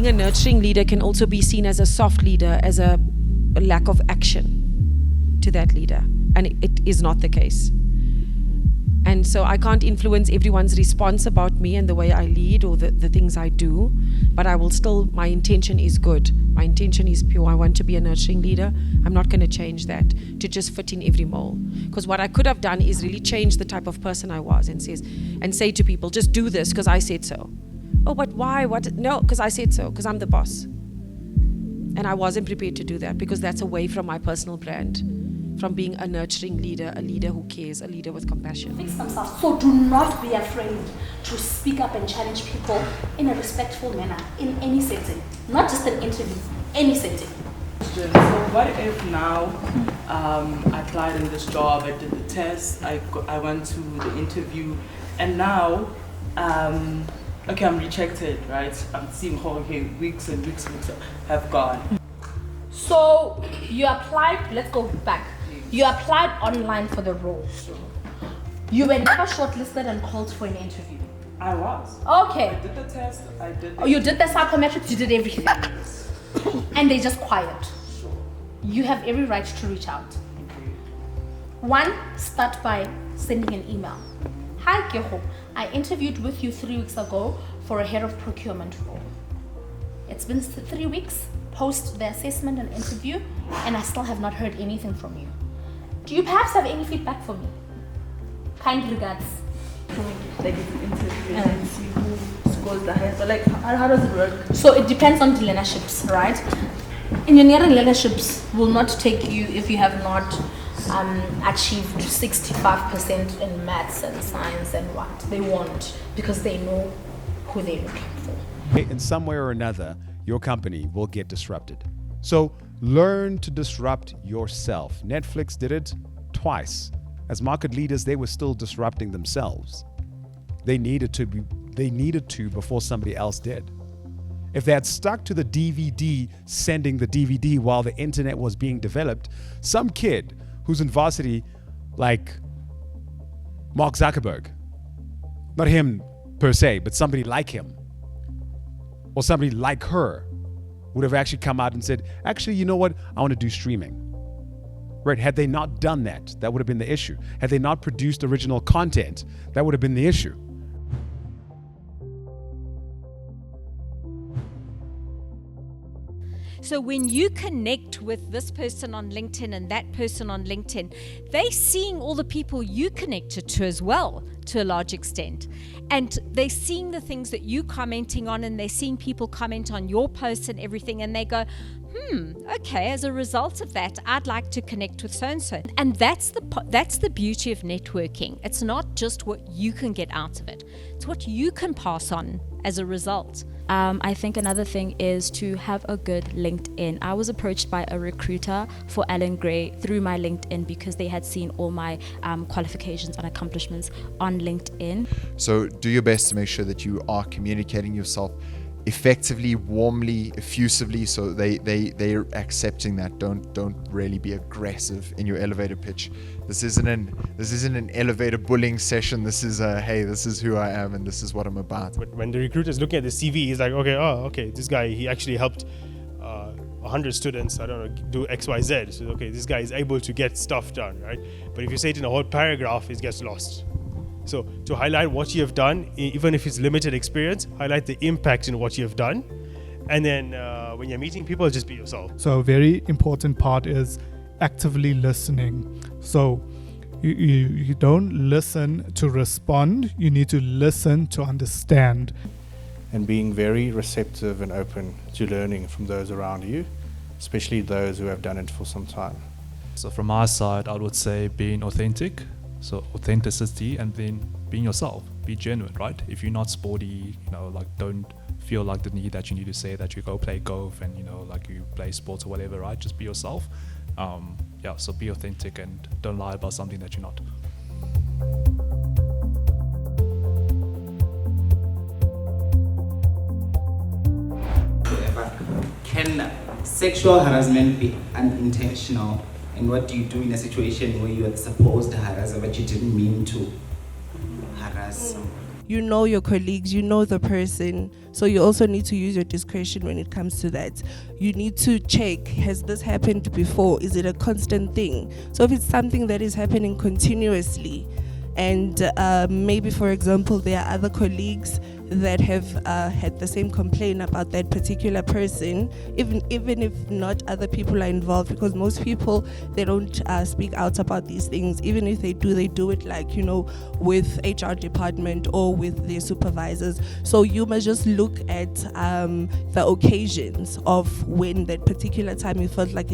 being a nurturing leader can also be seen as a soft leader, as a lack of action to that leader. And it is not the case. And so I can't influence everyone's response about me and the way I lead or the things I do, but I will still, my intention is good. My intention is pure. I want to be a nurturing leader. I'm not going to change that to just fit in every mold. Because what I could have done is really change the type of person I was and say to people, just do this because I said so. Oh, but why? What? No, because I said so, because I'm the boss. And I wasn't prepared to do that because that's away from my personal brand. From being a nurturing leader, a leader who cares, a leader with compassion. Fix themselves. So do not be afraid to speak up and challenge people in a respectful manner, in any setting. Not just an interview, any setting. So what if now I applied in this job, I did the test, I went to the interview, and now, okay, I'm rejected, right? I'm seeing, okay, weeks and weeks have gone. So you applied, let's go back. You applied online for the role. You were never shortlisted and called for an interview. I was. Okay. I did the test, I did You did the psychometrics, you did everything. And they just quiet. Sure. You have every right to reach out. Okay. One, start by sending an email. Hi Keho, I interviewed with you 3 weeks ago for a head of procurement role. It's been 3 weeks post the assessment and interview, and I still have not heard anything from you. Do you perhaps have any feedback for me? Kind regards. Like it's an interview and see who scores the highest. So like, how does it work? So it depends on the learnerships, right? Engineering learnerships will not take you if you have not achieved 65% in maths and science and what. They won't, because they know who they're looking for. In some way or another, your company will get disrupted. So learn to disrupt yourself. Netflix did it twice. As market leaders, they were still disrupting themselves. They needed to before somebody else did. If they had stuck to the DVD, sending the DVD while the internet was being developed, some kid who's in varsity like Mark Zuckerberg, not him per se, but somebody like him, or somebody like her, would have actually come out and said, actually, you know what? I want to do streaming. Right? Had they not done that, that would have been the issue. Had they not produced original content, that would have been the issue. So when you connect with this person on LinkedIn and that person on LinkedIn, they're seeing all the people you connected to as well, to a large extent. And they're seeing the things that you're commenting on, and they're seeing people comment on your posts and everything, and they go, okay, as a result of that, I'd like to connect with so-and-so. And that's the beauty of networking. It's not just what you can get out of it. It's what you can pass on as a result. I think another thing is to have a good LinkedIn. I was approached by a recruiter for Alan Gray through my LinkedIn because they had seen all my qualifications and accomplishments on LinkedIn. So do your best to make sure that you are communicating yourself effectively, warmly, effusively, so they're accepting that. Don't really be aggressive in your elevator pitch. This isn't an elevator bullying session. This is hey, this is who I am and this is what I'm about. But when the recruiter is looking at the CV, he's like, okay, this guy, he actually helped 100 students, I don't know, do XYZ. So okay, this guy is able to get stuff done, right? But if you say it in a whole paragraph, it gets lost. So to highlight what you have done, even if it's limited experience, highlight the impact in what you have done. And then when you're meeting people, just be yourself. So a very important part is actively listening. So you don't listen to respond, you need to listen to understand. And being very receptive and open to learning from those around you, especially those who have done it for some time. So from my side, I would say being authentic. So authenticity, and then being yourself, be genuine, right? If you're not sporty, don't feel like the need that you need to say that you go play golf and, like you play sports or whatever, right? Just be yourself. So be authentic and don't lie about something that you're not. Can sexual harassment be unintentional? And what do you do in a situation where you are the supposed harasser but you didn't mean to harass someone? you know your colleagues, you know the person, so you also need to use your discretion when it comes to that. You need to check, has this happened before? Is it a constant thing? So if it's something that is happening continuously, and maybe, for example, there are other colleagues that have had the same complaint about that particular person, even if not other people are involved, because most people, they don't speak out about these things. Even if they do it like, with HR department or with their supervisors. So you must just look at the occasions of when that particular time you felt like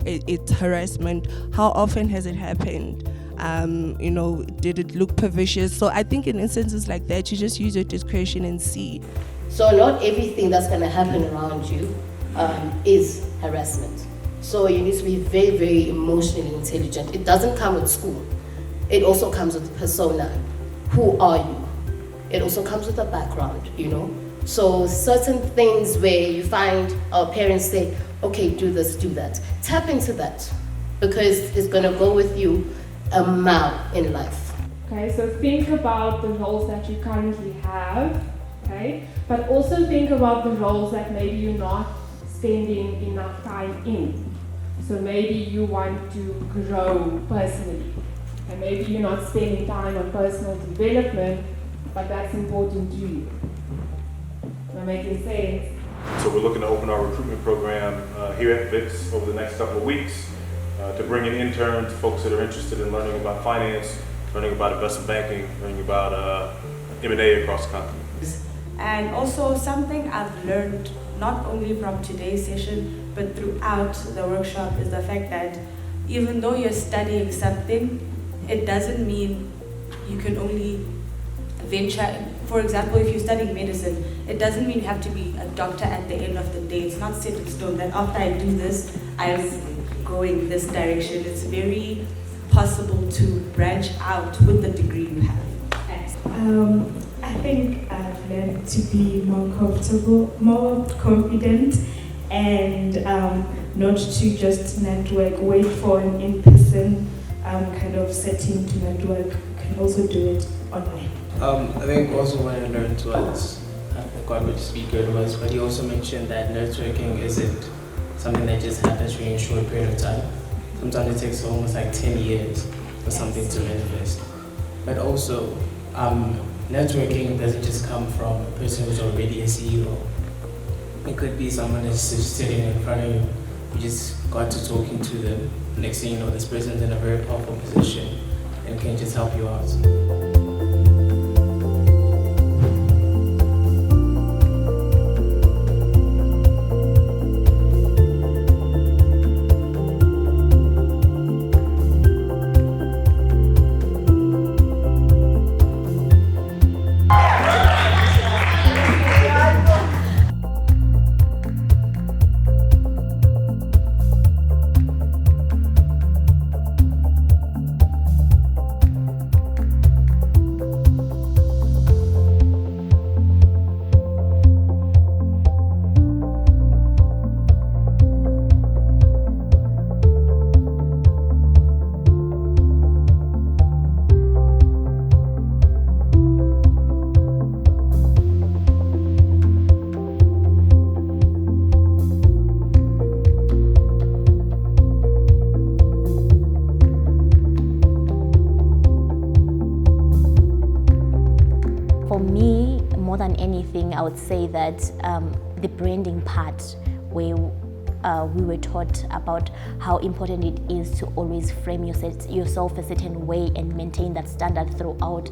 it's harassment. How often has it happened? Did it look pervasive? So I think in instances like that, you just use your discretion and see. So not everything that's going to happen around you is harassment. So you need to be very, very emotionally intelligent. It doesn't come with school. It also comes with persona. Who are you? It also comes with a background, So certain things where you find our parents say, okay, do this, do that. Tap into that, because it's going to go with you a mile in life. Okay, so think about the roles that you currently have, okay? But also think about the roles that maybe you're not spending enough time in. So maybe you want to grow personally, and maybe you're not spending time on personal development, but that's important to you. Am I making sense? So we're looking to open our recruitment program here at Wits over the next couple of weeks. To bring in interns, folks that are interested in learning about finance, learning about investment banking, learning about M&A across the continent. And also something I've learned not only from today's session, but throughout the workshop is the fact that even though you're studying something, it doesn't mean you can only venture. For example, if you're studying medicine, it doesn't mean you have to be a doctor at the end of the day. It's not set in stone that after I do this, I'm going this direction. It's very possible to branch out with the degree you have. I think I've learned to be more comfortable, more confident, and not to just network, wait for an in-person kind of setting to network. You can also do it online. I think also what I learned was, I forgot which speaker it was, but he also mentioned that networking isn't something that just happens during a short period of time. Sometimes it takes almost like 10 years for something to manifest. But also, networking doesn't just come from a person who's already a CEO. It could be someone that's just sitting in front of you. You just got to talking to them. Next thing you know, this person's in a very powerful position and can just help you out. I would say that the branding part, where we were taught about how important it is to always frame yourself a certain way and maintain that standard throughout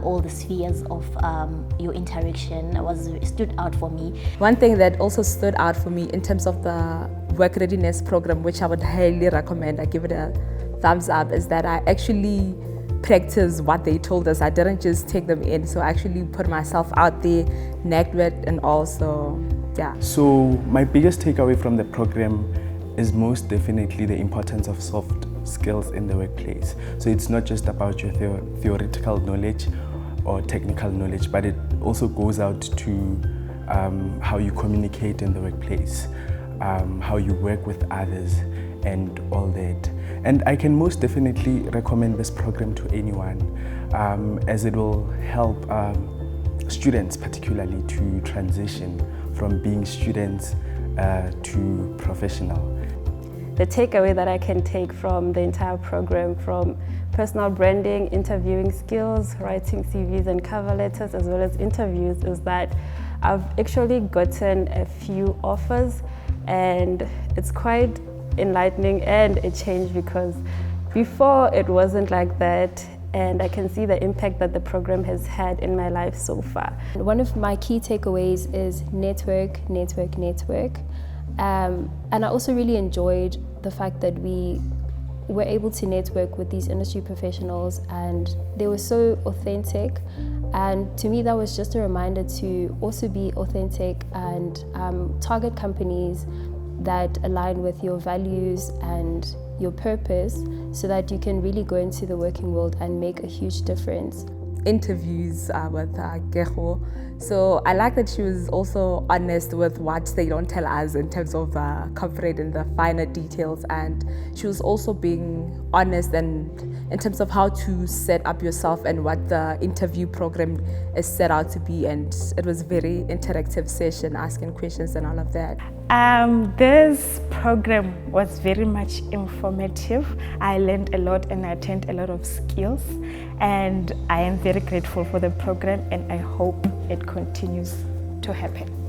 all the spheres of your interaction stood out for me. One thing that also stood out for me in terms of the work readiness program, which I would highly recommend, I give it a thumbs up, is that I actually practice what they told us. I didn't just take them in, so I actually put myself out there, networked, and also, yeah. So my biggest takeaway from the program is most definitely the importance of soft skills in the workplace. So it's not just about your theoretical knowledge or technical knowledge, but it also goes out to how you communicate in the workplace, how you work with others, and all that. And I can most definitely recommend this program to anyone, as it will help students particularly to transition from being students to professional. The takeaway that I can take from the entire program, from personal branding, interviewing skills, writing CVs and cover letters, as well as interviews, is that I've actually gotten a few offers, and it's quite enlightening and a change, because before it wasn't like that, and I can see the impact that the program has had in my life so far. One of my key takeaways is network, network, network. And I also really enjoyed the fact that we were able to network with these industry professionals, and they were so authentic. And to me, that was just a reminder to also be authentic and target companies that align with your values and your purpose, so that you can really go into the working world and make a huge difference. Interviews with Keho. So I like that she was also honest with what they don't tell us in terms of covering in the finer details, and she was also being honest and in terms of how to set up yourself and what the interview program is set out to be. And it was a very interactive session, asking questions and all of that. This program was very much informative. I learned a lot and I attained a lot of skills, and I am very grateful for the program, and I hope it continues to happen.